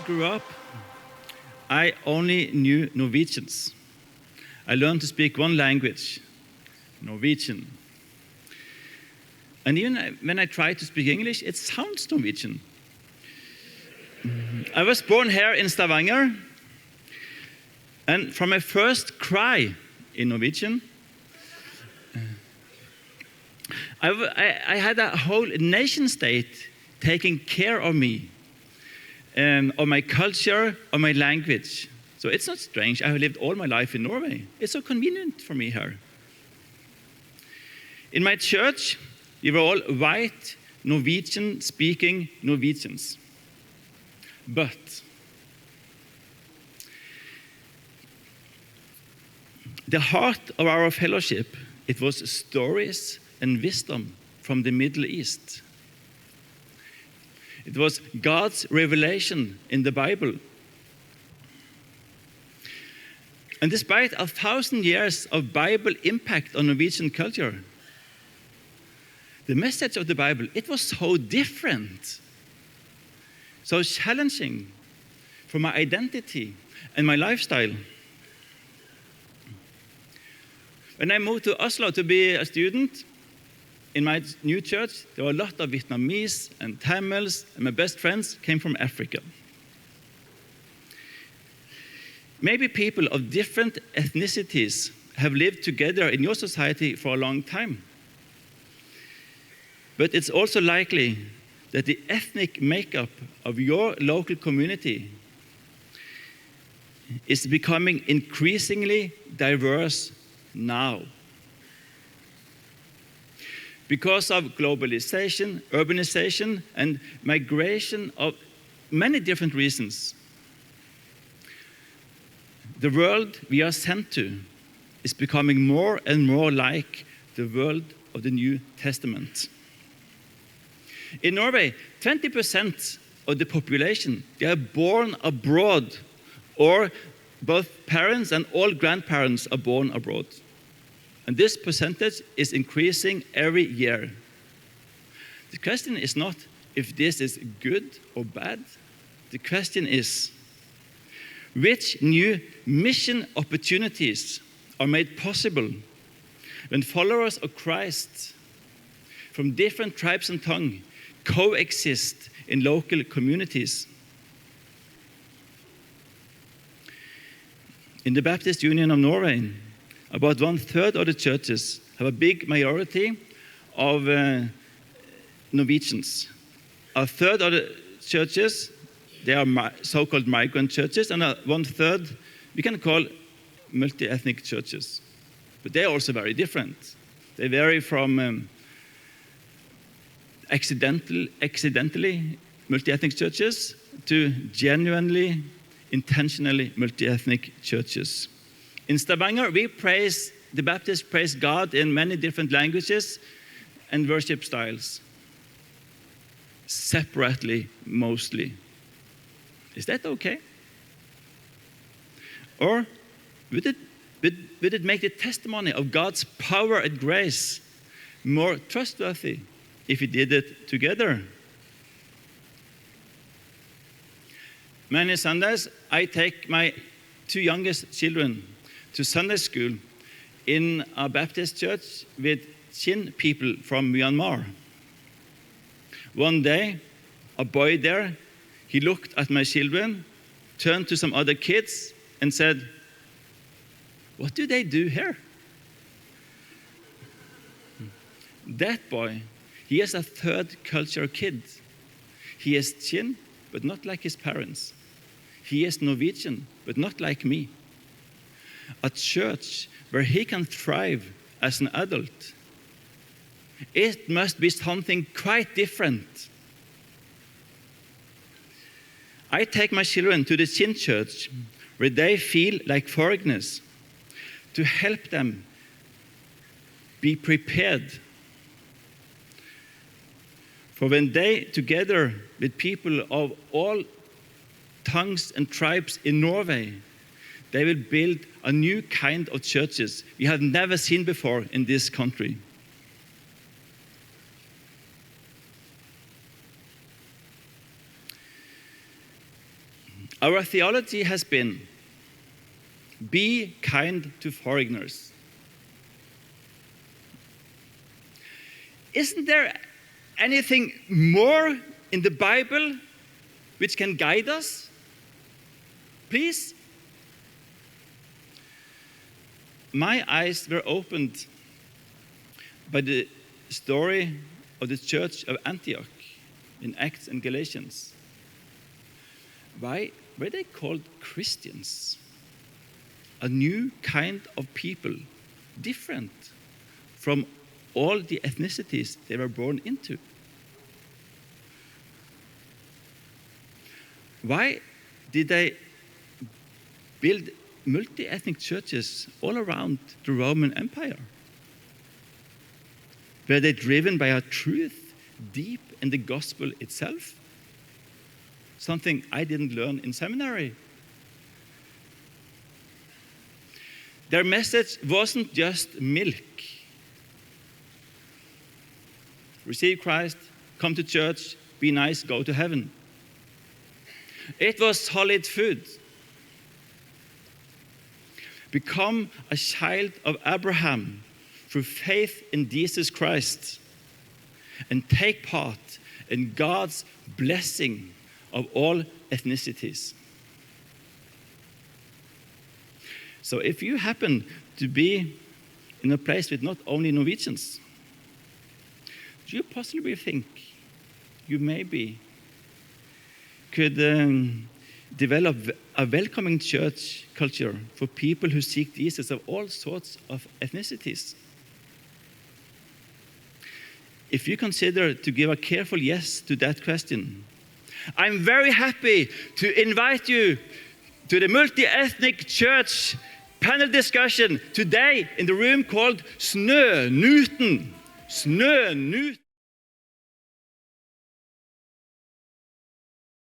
grew up, I only knew Norwegians. I learned to speak one language, Norwegian. And even when I try to speak English, it sounds Norwegian. I was born here in Stavanger, and from my first cry in Norwegian, I had a whole nation state taking care of me, of my culture, of my language. So it's not strange. I have lived all my life in Norway. It's so convenient for me here. In my church, we were all white, Norwegian-speaking Norwegians. But the heart of our fellowship, it was stories and wisdom from the Middle East. It was God's revelation in the Bible. And despite 1,000 years of Bible impact on Norwegian culture, the message of the Bible, it was so different, so challenging for my identity and my lifestyle. When I moved to Oslo to be a student, in my new church, there were a lot of Vietnamese and Tamils, and my best friends came from Africa. Maybe people of different ethnicities have lived together in your society for a long time. But it's also likely that the ethnic makeup of your local community is becoming increasingly diverse now. Because of globalization, urbanization, and migration of many different reasons, the world we are sent to is becoming more and more like the world of the New Testament. In Norway, 20% of the population, they are born abroad, or both parents and all grandparents are born abroad. And this percentage is increasing every year. The question is not if this is good or bad. The question is, which new mission opportunities are made possible when followers of Christ from different tribes and tongues coexist in local communities? In the Baptist Union of Norway, about 1/3 of the churches have a big majority of Norwegians. 1/3 of the churches, they are so-called migrant churches, and 1/3 we can call multi-ethnic churches. But they're also very different. They vary from accidentally multi-ethnic churches to genuinely, intentionally multi-ethnic churches. In Stavanger, the Baptists praise God in many different languages and worship styles, separately mostly. Is that okay? Or would it make the testimony of God's power and grace more trustworthy if we did it together? Many Sundays, I take my 2 youngest children to Sunday school in a Baptist church with Chin people from Myanmar. One day, a boy there, he looked at my children, turned to some other kids and said, "What do they do here?" That boy, he is a third culture kid. He is Chin, but not like his parents. He is Norwegian, but not like me. A church where he can thrive as an adult. It must be something quite different. I take my children to the Chin church where they feel like foreigners, to help them be prepared for when they, together with people of all tongues and tribes in Norway, they will build a new kind of churches we have never seen before in this country. Our theology has been, be kind to foreigners. Isn't there anything more in the Bible which can guide us? Please? My eyes were opened by the story of the church of Antioch in Acts and Galatians. Why were they called Christians? A new kind of people, different from all the ethnicities they were born into. Why did they build multi-ethnic churches all around the Roman Empire? Were they driven by a truth deep in the gospel itself? Something I didn't learn in seminary. Their message wasn't just milk. Receive Christ, come to church, be nice, go to heaven. It was solid food. Become a child of Abraham through faith in Jesus Christ and take part in God's blessing of all ethnicities. So if you happen to be in a place with not only Norwegians, do you possibly think you maybe could develop a welcoming church culture for people who seek Jesus of all sorts of ethnicities? If you consider to give a careful yes to that question, I'm very happy to invite you to the multi-ethnic church panel discussion today in the room called Snønuten. Snønuten.